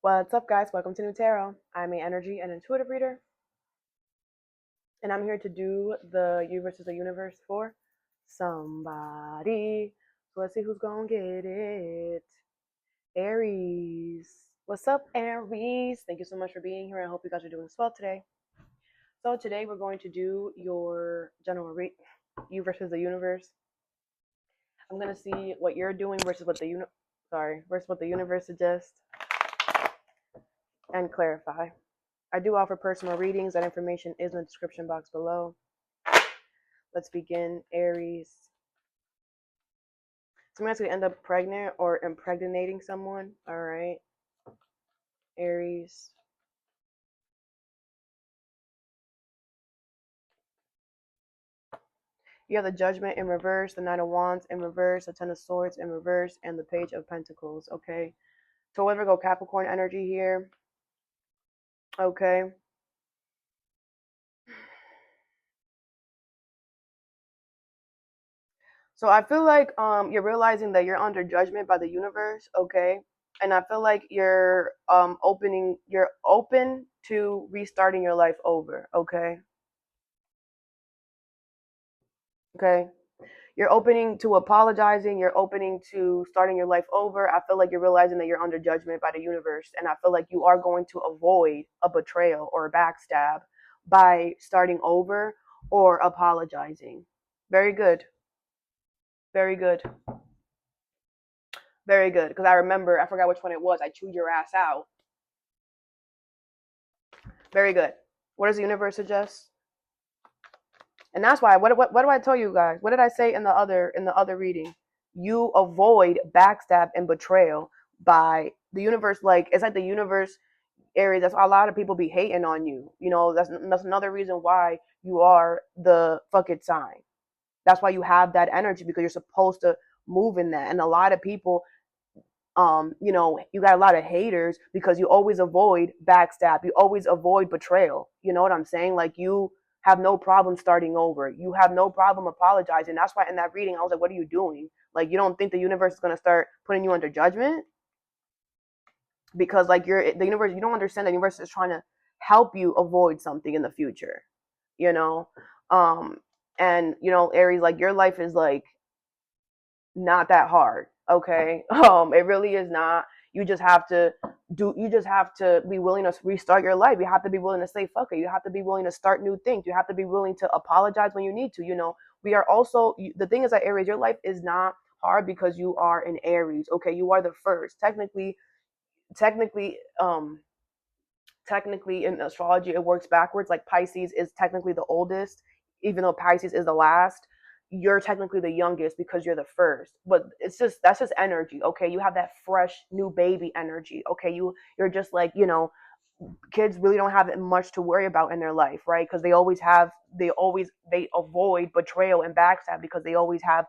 What's up, guys? Welcome to Nutarot. I'm an energy and intuitive reader, and I'm here to do the you versus the universe for somebody. So let's see who's gonna get it. Aries. What's up, Aries? Thank you so much for being here. I hope you guys are doing well today. So today we're going to do your general read, you versus the universe. I'm gonna see what you're doing versus what the versus what the universe suggests, and clarify. I do offer personal readings. That information is in the description box below. Let's begin, Aries. Someone's going to end up pregnant or impregnating someone. All right, Aries. You have the Judgment in reverse, the Knight of Wands in reverse, the Ten of Swords in reverse, and the Page of Pentacles. Okay. So we're going to go Capricorn energy here. Okay. So I feel like you're realizing that you're under judgment by the universe, okay? And I feel like you're open to restarting your life over, okay? Okay. You're opening to apologizing, you're opening to starting your life over. I feel like you're realizing that you're under judgment by the universe, and I feel like you are going to avoid a betrayal or a backstab by starting over or apologizing. Very good. Very good. Very good. Because I forgot which one it was. I chewed your ass out. Very good. What does the universe suggest? And that's why. What do I tell you guys? What did I say in the other reading? You avoid backstab and betrayal by the universe. Like it's like the universe Aries. That's why a lot of people be hating on you. You know, that's another reason why you are the fuck it sign. That's why you have that energy, because you're supposed to move in that. And a lot of people, you got a lot of haters because you always avoid backstab, you always avoid betrayal. You know what I'm saying? Like you have no problem starting over, you have no problem apologizing. That's why in that reading I was like, what are you doing? Like, you don't think the universe is going to start putting you under judgment? Because like the universe, you don't understand, the universe is trying to help you avoid something in the future, you know. um and Aries, like your life is like not that hard, okay? It really is not. You just have to be willing to restart your life. You have to be willing to say fuck it. You have to be willing to start new things. You have to be willing to apologize when you need to. We are also, the thing is that Aries, your life is not hard because you are an Aries, okay? You are the first. Technically um technically in astrology it works backwards. Like Pisces is technically the oldest, even though Pisces is the last. You're technically the youngest because you're the first, but that's just energy, okay? You have that fresh new baby energy, okay? You're just like, kids really don't have much to worry about in their life, right? Because they avoid betrayal and backstab because they always have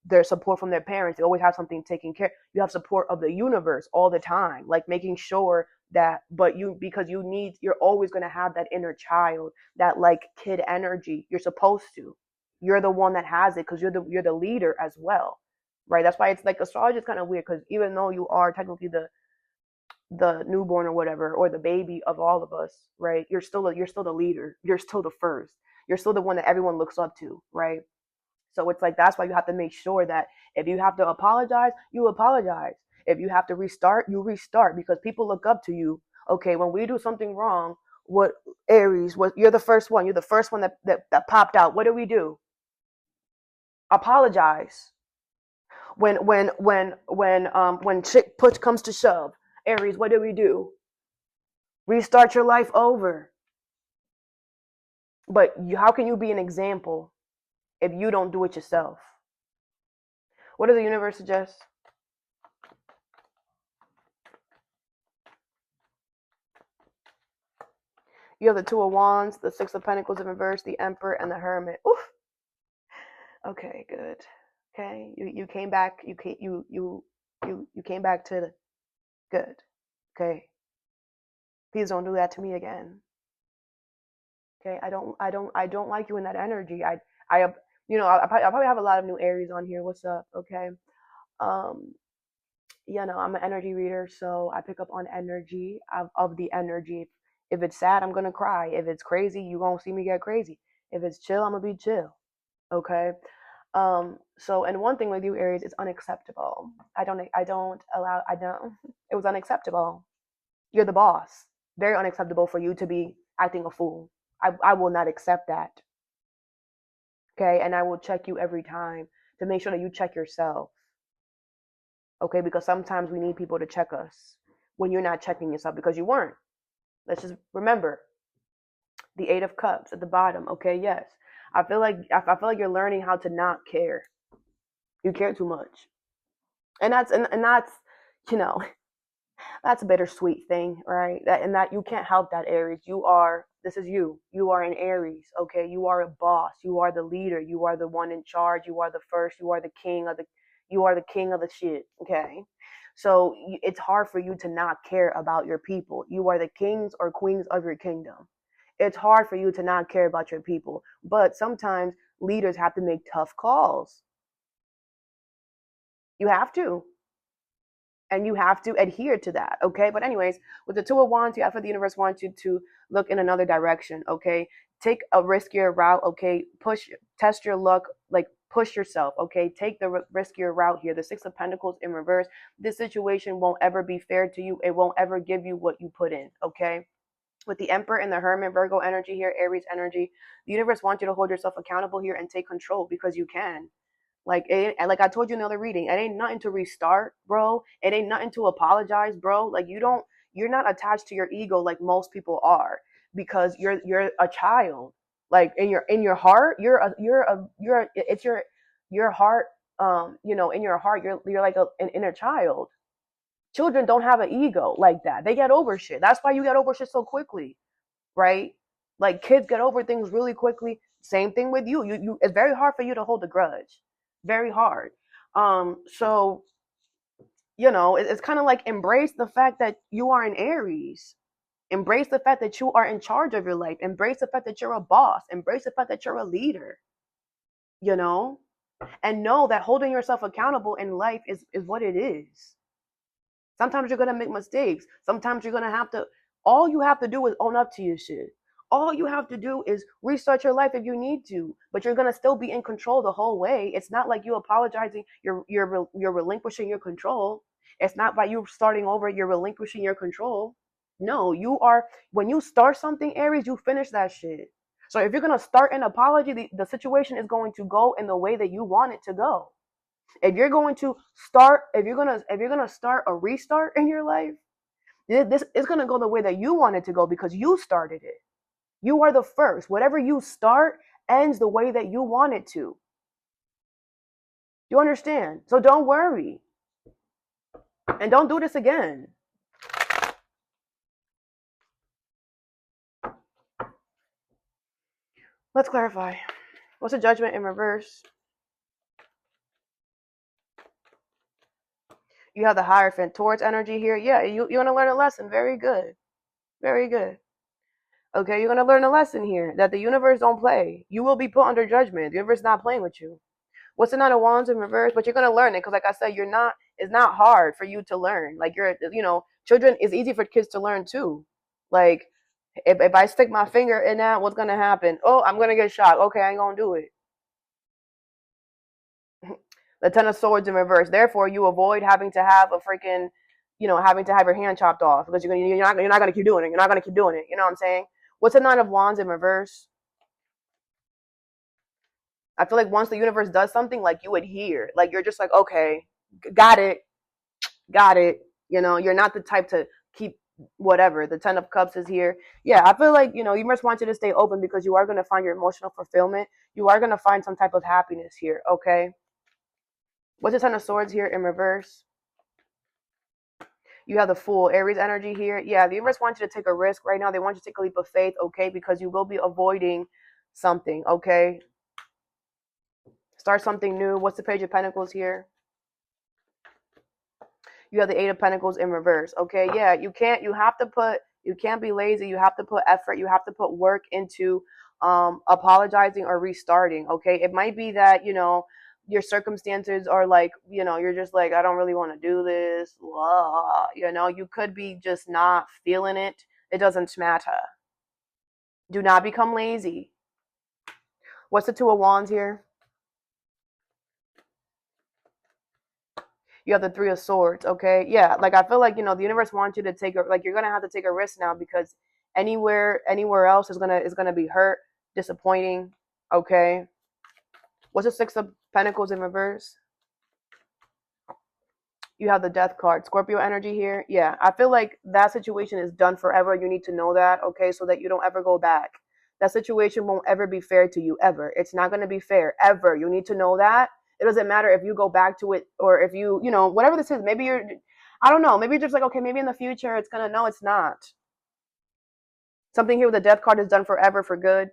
their support from their parents. They always have something taken care. You have support of the universe all the time, like making sure that, but you're always going to have that inner child, that like kid energy. You're supposed to. You're the one that has it because you're the leader as well, right? That's why it's like astrology is kind of weird, because even though you are technically the newborn or whatever, or the baby of all of us, right? You're still the leader. You're still the first. You're still the one that everyone looks up to, right? So it's like, that's why you have to make sure that if you have to apologize, you apologize. If you have to restart, you restart, because people look up to you. Okay, when we do something wrong, what Aries, what you're the first one. You're the first one that popped out. What do? Apologize. When shit push comes to shove, Aries, what do? Restart your life over. But how can you be an example if you don't do it yourself? What does the universe suggest? You have the Two of Wands, the Six of Pentacles in reverse, the Emperor, and the Hermit. Oof. Okay, good. Okay, you came back. You came back to the good. Okay, please don't do that to me again. Okay, I don't like you in that energy. I probably have a lot of new Aries on here. What's up? Okay, um, you know, I'm an energy reader, so I pick up on energy of the energy. If it's sad, I'm gonna cry. If it's crazy, you gonna see me get crazy. If it's chill, I'm gonna be chill. Okay. So and one thing with you, Aries, it's unacceptable. I don't allow I don't it was unacceptable. You're the boss. Very unacceptable for you to be acting a fool. I will not accept that. Okay, and I will check you every time to make sure that you check yourself. Okay, because sometimes we need people to check us when you're not checking yourself because you weren't. Let's just remember the Eight of Cups at the bottom. Okay, yes. I feel like you're learning how to not care. You care too much. And that's you know, that's a bittersweet thing, right? And that you can't help that, Aries. This is you. You are an Aries, okay? You are a boss. You are the leader. You are the one in charge. You are the first. You are the king of the shit, okay? So it's hard for you to not care about your people. You are the kings or queens of your kingdom. It's hard for you to not care about your people, but sometimes leaders have to make tough calls. You have to, and you have to adhere to that, okay? But anyways, with the Two of Wands, I feel the universe wants you to look in another direction, okay? Take a riskier route, okay? Test your luck, like push yourself, okay? Take the riskier route here. The Six of Pentacles in reverse. This situation won't ever be fair to you. It won't ever give you what you put in, okay? With the Emperor and the Hermit, Virgo energy here, Aries energy, the universe wants you to hold yourself accountable here and take control because you can. Like I told you in the other reading, it ain't nothing to restart, bro. It ain't nothing to apologize, bro. Like you're not attached to your ego like most people are because you're a child. Like in your heart, it's your heart. You know, in your heart, you're like an inner child. Children don't have an ego like that. They get over shit. That's why you get over shit so quickly, right? Like kids get over things really quickly. Same thing with you. You it's very hard for you to hold a grudge. Very hard. So you know, it's kind of like embrace the fact that you are an Aries. Embrace the fact that you are in charge of your life. Embrace the fact that you're a boss. Embrace the fact that you're a leader. You know, and know that holding yourself accountable in life is what it is. Sometimes you're gonna make mistakes. Sometimes you're gonna have to. All you have to do is own up to your shit. All you have to do is restart your life if you need to, but you're gonna still be in control the whole way. It's not like you apologizing. You're relinquishing your control. It's not by you starting over. You're relinquishing your control. No, you are. When you start something, Aries, you finish that shit. So if you're gonna start an apology, the situation is going to go in the way that you want it to go. If you're gonna start a restart in your life, this is gonna go the way that you want it to go because you started it. You are the first. Whatever you start ends the way that you want it to. You understand? So don't worry. And don't do this again. Let's clarify. What's the Judgment in reverse? You have the Hierophant towards energy here. Yeah, you want to learn a lesson. Very good. Very good. Okay, you're going to learn a lesson here that the universe don't play. You will be put under judgment. The universe is not playing with you. What's the Nine of Wands in reverse? But you're going to learn it because, like I said, it's not hard for you to learn. Like, children, it's easy for kids to learn too. Like, if I stick my finger in that, what's going to happen? Oh, I'm going to get shocked. Okay, I ain't going to do it. The Ten of Swords in reverse. Therefore, you avoid having to have a freaking, having to have your hand chopped off because you're not going to keep doing it. You're not going to keep doing it. You know what I'm saying? What's the Nine of Wands in reverse? I feel like once the universe does something, like you adhere. Like you're just like, okay, got it. You're not the type to keep whatever. The Ten of Cups is here. Yeah, I feel like, you must want you to stay open because you are going to find your emotional fulfillment. You are going to find some type of happiness here, okay? What's the Ten of Swords here in reverse? You have the Fool, Aries energy here. Yeah, the universe wants you to take a risk right now. They want you to take a leap of faith, okay? Because you will be avoiding something, okay? Start something new. What's the Page of Pentacles here? You have the Eight of Pentacles in reverse, okay? Yeah, you can't be lazy. You have to put effort. You have to put work into apologizing or restarting, okay? It might be that, your circumstances are like, you're just like, I don't really want to do this. Blah. You could be just not feeling it. It doesn't matter. Do not become lazy. What's the Two of Wands here? You have the Three of Swords, okay? Yeah, like I feel like, the universe wants you to like you're gonna have to take a risk now, because anywhere else is gonna be hurt, disappointing, okay? What's the Six of Pentacles in reverse? You have the Death card. Scorpio energy here. Yeah, I feel like that situation is done forever. You need to know that, okay? So that you don't ever go back. That situation won't ever be fair to you, ever. It's not going to be fair, ever. You need to know that. It doesn't matter if you go back to it, or if whatever this is. Maybe I don't know. Maybe you're just like, okay, maybe in the future it's going to, no, it's not. Something here with the Death card is done forever, for good,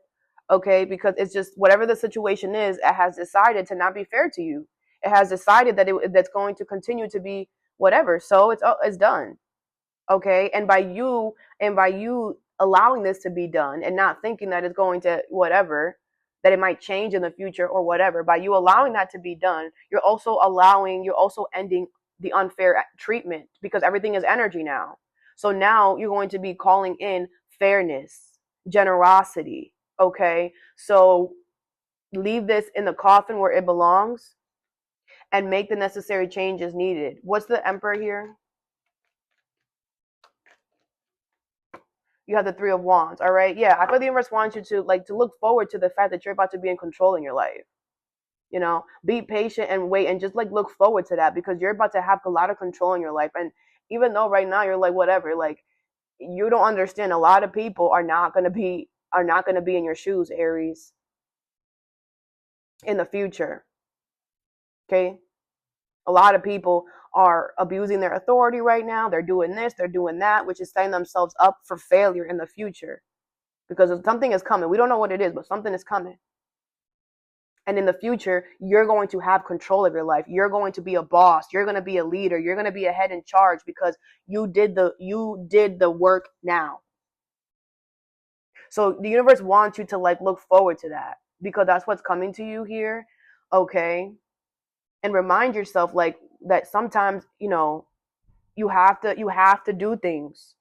okay? Because it's just, whatever the situation is, it has decided to not be fair to you. It has decided that that's going to continue to be whatever. So it's done, okay? And by you allowing this to be done, and not thinking that it's going to whatever, that it might change in the future or whatever, by you allowing that to be done, you're also ending the unfair treatment, because everything is energy now. So now you're going to be calling in fairness, generosity, okay? So leave this in the coffin where it belongs, and make the necessary changes needed. What's the Emperor here? You have the Three of Wands, all right? Yeah, I feel the universe wants you to look forward to the fact that you're about to be in control in your life. Be patient and wait, and just look forward to that, because you're about to have a lot of control in your life. And even though right now you're like, whatever, like, you don't understand, a lot of people are not going to be in your shoes, Aries, in the future. Okay? A lot of people are abusing their authority right now. They're doing this, they're doing that, which is setting themselves up for failure in the future, because something is coming. We don't know what it is, but something is coming. And in the future, you're going to have control of your life. You're going to be a boss. You're going to be a leader. You're going to be a head in charge, because you did the work now. So the universe wants you to look forward to that, because that's what's coming to you here, okay? And remind yourself that sometimes, you have to do things.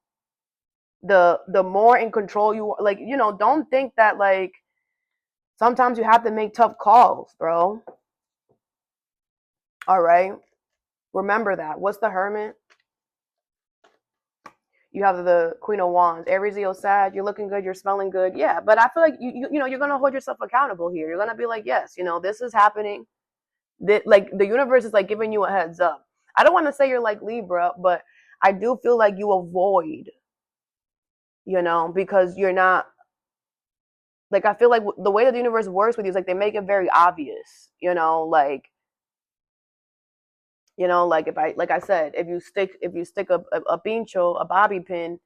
The more in control you are, don't think that sometimes you have to make tough calls, bro. All right? Remember that. What's the Hermit? You have the Queen of Wands. Aries You, sad. You're looking good. You're smelling good. Yeah, but I feel like you're gonna hold yourself accountable here. You're gonna be like, yes, this is happening. The universe is giving you a heads up. I don't want to say you're like Libra, but I do feel like you avoid, because you're not, I feel like the way that the universe works with you is they make it very obvious, if I said, if you stick a pincho, a bobby pin,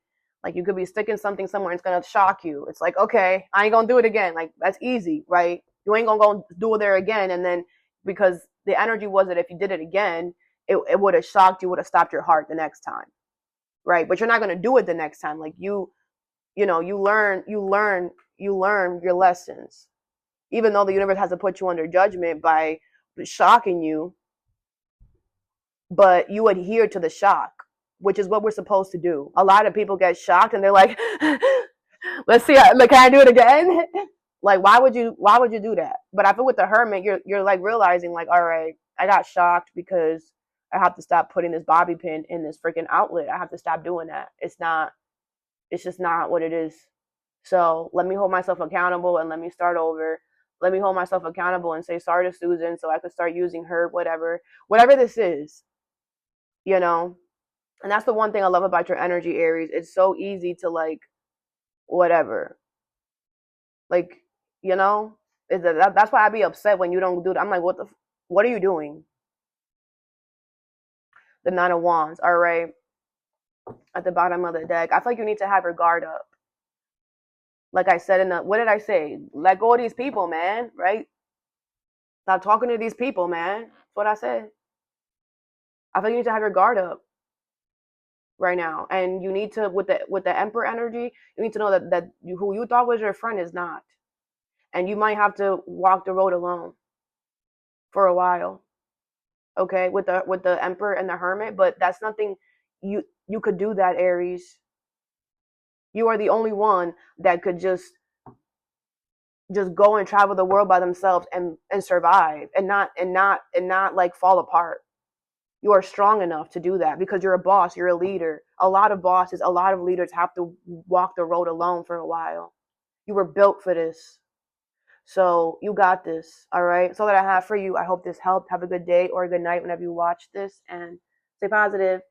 you could be sticking something somewhere and it's gonna shock you. It's like, okay, I ain't gonna do it again. That's easy, right? You ain't gonna go do it there again, and then because the energy was that if you did it again, it would have shocked you, would have stopped your heart the next time, right? But you're not gonna do it the next time. You learn your lessons, even though the universe has to put you under judgment by shocking you. But you adhere to the shock, which is what we're supposed to do. A lot of people get shocked and they're like, let's see, can I do it again? Why would you do that? But I feel with the Hermit, you're realizing all right, I got shocked because I have to stop putting this bobby pin in this freaking outlet. I have to stop doing that. It's just not what it is. So let me hold myself accountable and let me start over. Let me hold myself accountable and say sorry to Susan so I could start using her, whatever this is. And that's the one thing I love about your energy, Aries. It's so easy to whatever. That's why I be upset when you don't do it. I'm like, what are you doing? The Nine of Wands, all right, at the bottom of the deck. I feel like you need to have your guard up. Like I said what did I say? Let go of these people, man, right? Stop talking to these people, man. That's what I said. I feel like you need to have your guard up right now, and you need to, with the Emperor energy, you need to know that who you thought was your friend is not, and you might have to walk the road alone. for a while. Okay, with the Emperor and the Hermit, but that's nothing. You could do that, Aries. You are the only one that could just go and travel the world by themselves and survive and not like fall apart. You are strong enough to do that because you're a boss, you're a leader. A lot of bosses, a lot of leaders have to walk the road alone for a while. You were built for this. So you got this. All right. So that I have for you. I hope this helped. Have a good day or a good night whenever you watch this, and stay positive.